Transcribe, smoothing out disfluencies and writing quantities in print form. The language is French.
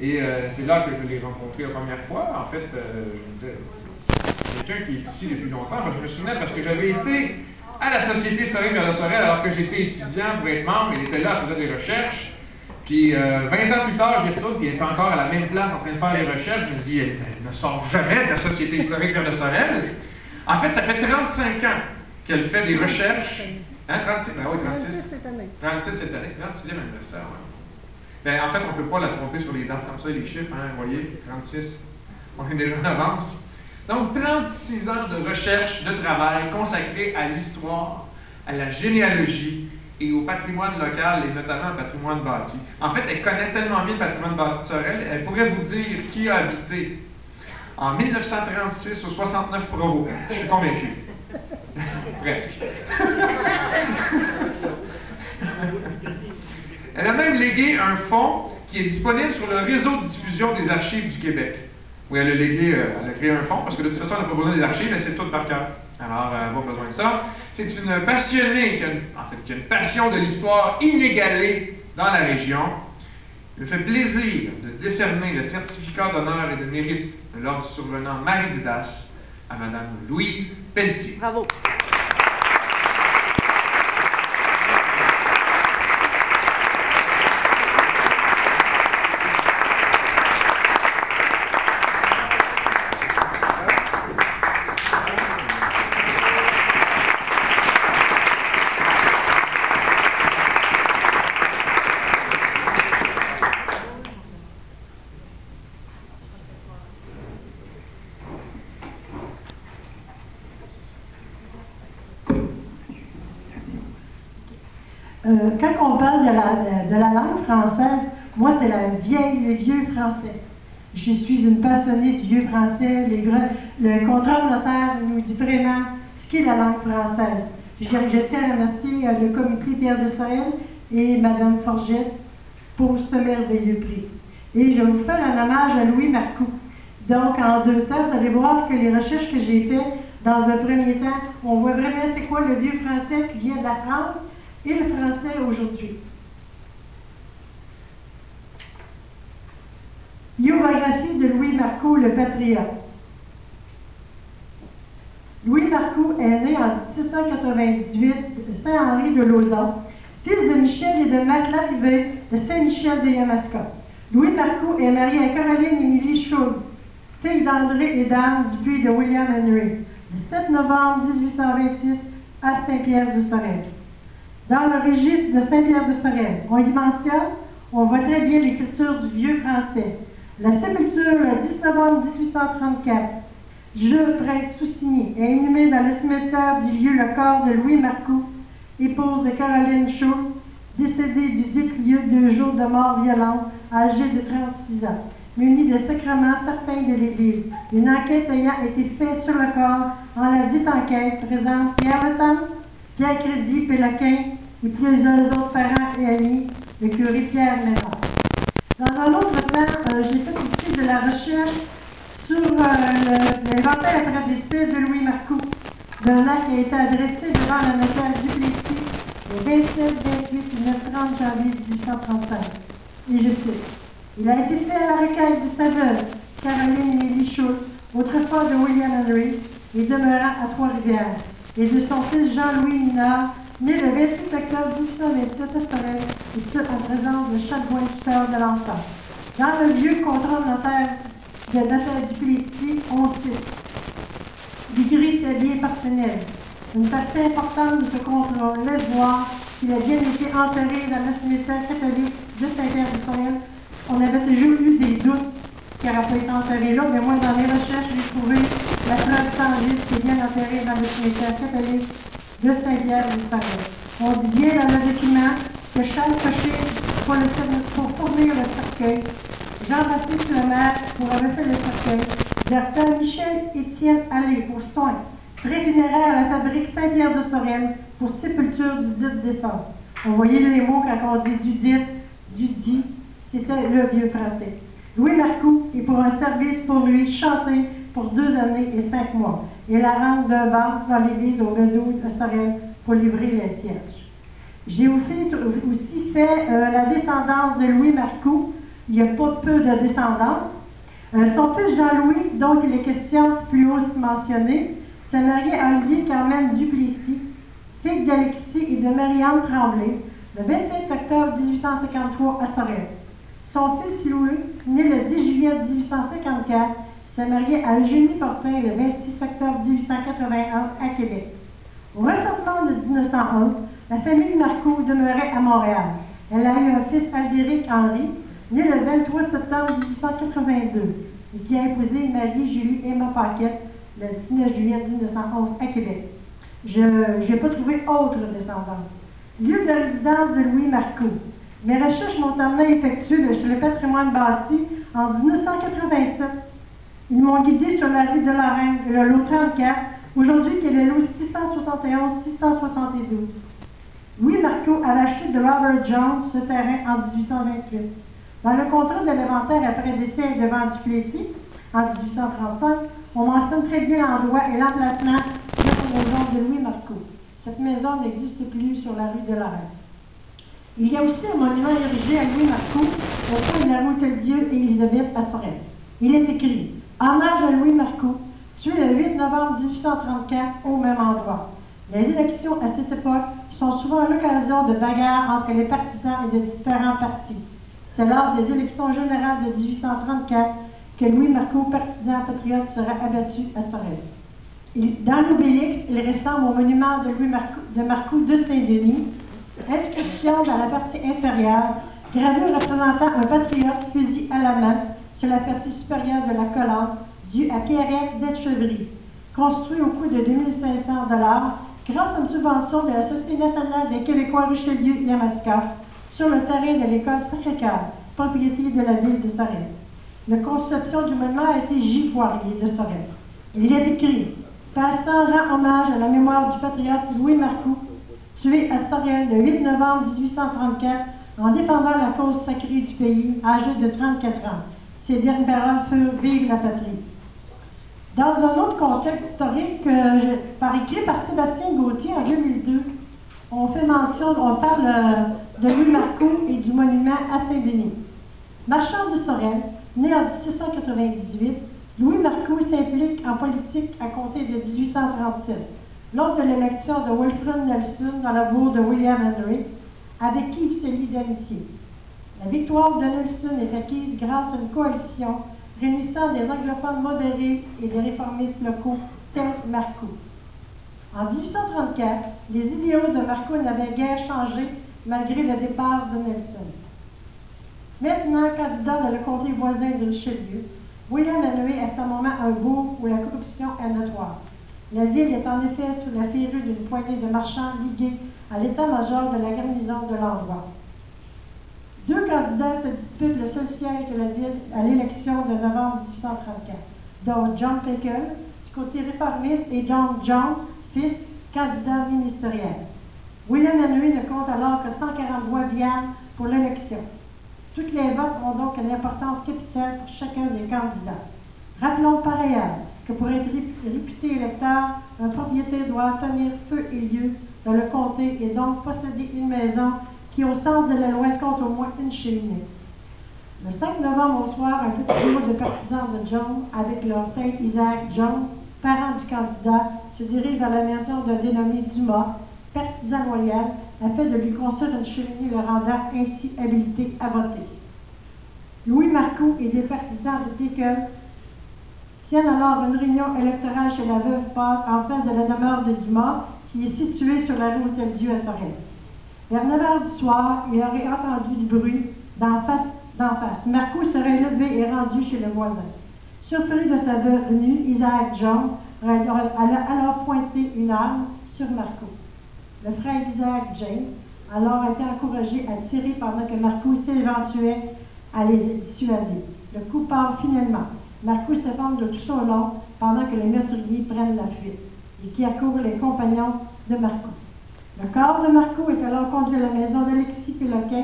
Et c'est là que je l'ai rencontré la première fois. En fait, je me disais, c'est quelqu'un qui est ici depuis longtemps. Moi, je me souvenais parce que j'avais été à la Société historique de la Sorel alors que j'étais étudiant pour être membre. Il était là, il faisait des recherches. Puis 20 ans plus tard, j'y retourne, puis il est encore à la même place en train de faire des recherches. Je me dis, elle ne sort jamais de la Société historique de la Sorel. En fait, ça fait 35 ans qu'elle fait des recherches. Hein, 36? Ben oui, 36. 36 cette année, 36e anniversaire. Ouais. Ben, en fait, on ne peut pas la tromper sur les dates comme ça, les chiffres. Hein, vous voyez, 36, on est déjà en avance. Donc, 36 ans de recherche, de travail consacrés à l'histoire, à la généalogie et au patrimoine local, et notamment au patrimoine bâti. En fait, elle connaît tellement bien le patrimoine bâti de Sorel, elle pourrait vous dire qui a habité en 1936 au 69 Provo. Je suis convaincu. Presque. Elle a même légué un fonds qui est disponible sur le réseau de diffusion des archives du Québec. Oui, elle a légué, elle a créé un fonds, parce que de toute façon, elle n'a pas besoin des archives, mais c'est tout par cœur. Alors, elle n'a pas besoin de ça. C'est une passionnée qui a une passion de l'histoire inégalée dans la région. Il me fait plaisir de décerner le certificat d'honneur et de mérite de l'ordre du survenant Marie-Didas à Mme Louise Pelletier. Bravo. Quand on parle de la langue française, moi, c'est le vieux français. Je suis une passionnée du vieux français. Le contrôle notaire nous dit vraiment ce qu'est la langue française. Je tiens à remercier le comité Pierre de Sorel et Mme Forgette pour ce merveilleux prix. Et je vais vous faire un hommage à Louis Marcoux. Donc, en 2 temps, vous allez voir que les recherches que j'ai faites, dans un premier temps, on voit vraiment c'est quoi le vieux français qui vient de la France et le français aujourd'hui. Biographie de Louis Marcoux, le patriote. Louis Marcoux est né en 1798 à Saint-Henri de Lauson, fils de Michel et de Marthe Larrivée de Saint-Michel de Yamaska. Louis Marcoux est marié à Caroline Émilie Schultz, fille d'André et d'Anne Dupuis de William Henry, le 7 novembre 1826 à Saint-Pierre-de-Sorel. Dans le registre de Saint-Pierre-de-Sorel, on y mentionne, on voit très bien l'écriture du vieux français. La sépulture, le 10 novembre 1834, Jules Prêtre Soussigny est inhumé dans le cimetière du lieu le corps de Louis Marcoux, épouse de Caroline Schultz, décédée du dit lieu 2 jours de mort violente, âgée de 36 ans, munie de sacrements certains de l'Église. Une enquête ayant été faite sur le corps, en la dite enquête présente Pierre Letan, Pierre Crédit, Péloquin et plusieurs autres parents et amis, le curé Pierre Ménard. Dans un autre plan, j'ai fait aussi de la recherche sur l'inventaire après décès de Louis Marcoux, d'un acte qui a été adressé devant le notaire Duplessis le 27, 28 et 9 30 janvier 1835. Et je cite, « Il a été fait à la requête de sa veuve, Caroline Émilie Schultz, autrefois de William Henry, et demeurant à Trois-Rivières, et de son fils Jean-Louis Minard, né le 28 octobre 1827 à Sorel, et ce, en présence de chanoine tuteur de l'enfant. Dans le vieux contrôle notaire de notaire Duplessis, on cite des grilles scellées par Sénel. Une partie importante de ce contrôle laisse voir qu'il a bien été enterré dans le cimetière catholique de Saint-Pierre-de-Sorel. On avait toujours eu des doutes qu'il n'aurait pas été enterré là, mais moi, dans mes recherches, j'ai trouvé la preuve tangible qui est bien enterré dans le cimetière catholique de Saint-Pierre-de-Sorel. On dit bien dans le document que Charles Cocher, pour fournir le cercueil, Jean-Baptiste Lemaire, pour avoir fait le cercueil, Dr. Michel-Étienne Allé, pour soins, préfunéraire à la fabrique Saint-Pierre-de-Sorel, pour sépulture du dit défunt. On voyait les mots quand on dit du dit, c'était le vieux français. Louis Marcoux est pour un service pour lui chanté pour 2 années et 5 mois, et la rente d'un banc dans l'église au Bedou de Sorel pour livrer les sièges. J'ai aussi fait la descendance de Louis Marcoux il n'y a pas peu de descendance. Son fils Jean-Louis, dont il est question plus haut si mentionné, s'est marié à Olivier Carmen Duplessis, fille d'Alexis et de Marie-Anne Tremblay, le 25 octobre 1853 à Sorel. Son fils Louis, né le 10 juillet 1854, s'est marié à Eugénie Fortin le 26 octobre 1881 à Québec. Au recensement de 1901, la famille Marcoux demeurait à Montréal. Elle a eu un fils Aldéric Henry, né le 23 septembre 1882, et qui a épousé Marie-Julie Emma Paquette le 19 juillet 1911 à Québec. Je n'ai pas trouvé autre descendante. Lieu de résidence de Louis Marcoux. Mes recherches m'ont amené à effectuer chez le patrimoine bâti en 1987. Ils m'ont guidé sur la rue de la Reine, le lot 34, aujourd'hui qui est le lot 671-672. Louis Marcoux avait acheté de Robert Jones ce terrain en 1828. Dans le contrat de l'inventaire après décès devant Duplessis, en 1835, on mentionne très bien l'endroit et l'emplacement de la maison de Louis Marcoux. Cette maison n'existe plus sur la rue de la Reine. Il y a aussi un monument érigé à Louis Marcoux au coin de la rue Tellieu et Élisabeth à Sorel. Il est écrit « Hommage à Louis Marcoux, tué le 8 novembre 1834 au même endroit. » Les élections à cette époque sont souvent l'occasion de bagarres entre les partisans et de différents partis. C'est lors des élections générales de 1834 que Louis Marcoux, partisan patriote, sera abattu à Sorel. Dans l'obélix, il ressemble au monument de Louis Marcoux de Saint-Denis. Inscription dans la partie inférieure, gravure représentant un patriote fusil à la main sur la partie supérieure de la colonne, due à Pierrette d'Etchevery, construit au coût de 2 500 $ grâce à une subvention de la Société nationale des Québécois Richelieu-Yamaska sur le terrain de l'école Sacré-Cœur, propriété de la ville de Sorel. La conception du monument a été J. Poirier de Sorel. Il y est écrit « Passant rend hommage à la mémoire du patriote Louis Marcoux, tué à Sorel le 8 novembre 1834 en défendant la cause sacrée du pays, âgé de 34 ans. Ces dernières paroles furent « Vive la patrie ». Dans un autre contexte historique, par écrit par Sébastien Gauthier en 2002, on parle de Louis Marcoux et du monument à Saint-Denis. Marchand de Sorel, né en 1798, Louis Marcoux s'implique en politique à compter de 1837, lors de l'élection de Wilfrid Nelson dans la bourg de William Henry, avec qui il se lie d'amitié. La victoire de Nelson est acquise grâce à une coalition réunissant des anglophones modérés et des réformistes locaux tels Marcoux. En 1834, les idéaux de Marcoux n'avaient guère changé malgré le départ de Nelson. Maintenant candidat dans le comté voisin de Richelieu, William Henry est à ce moment un bourg où la corruption est notoire. La ville est en effet sous la férule d'une poignée de marchands ligués à l'état-major de la garnison de l'endroit. 2 candidats se disputent le seul siège de la ville à l'élection de novembre 1834, dont John Pickle, du côté réformiste, et John, fils, candidat ministériel. William Henry ne compte alors que 140 voix viables pour l'élection. Toutes les votes ont donc une importance capitale pour chacun des candidats. Rappelons par ailleurs que pour être réputé électeur, un propriétaire doit tenir feu et lieu dans le comté et donc posséder une maison qui, au sens de la loi, compte au moins une cheminée. Le 5 novembre au soir, un petit groupe de partisans de John, avec leur tête Isaac John, parent du candidat, se dirige vers la maison d'un dénommé Dumas, partisan loyal, afin de lui construire une cheminée le rendant ainsi habilité à voter. Louis Marcoux et des partisans de Pickle tiennent alors une réunion électorale chez la veuve Paul en face de la demeure de Dumas, qui est située sur la rue Hôtel-Dieu à Sorel. Vers 9 h du soir, il aurait entendu du bruit d'en face. Marcoux serait levé et rendu chez le voisin. Surpris de sa venue, Isaac John a alors pointé une arme sur Marcoux. Le frère d'Isaac, James, alors a été encouragé à tirer pendant que Marcoux s'éventuait à les dissuader. Le coup part finalement. Marcoux s'effondre de tout son long pendant que les meurtriers prennent la fuite et qui accourent les compagnons de Marcoux. Le corps de Marcoux est alors conduit à la maison d'Alexis Péloquin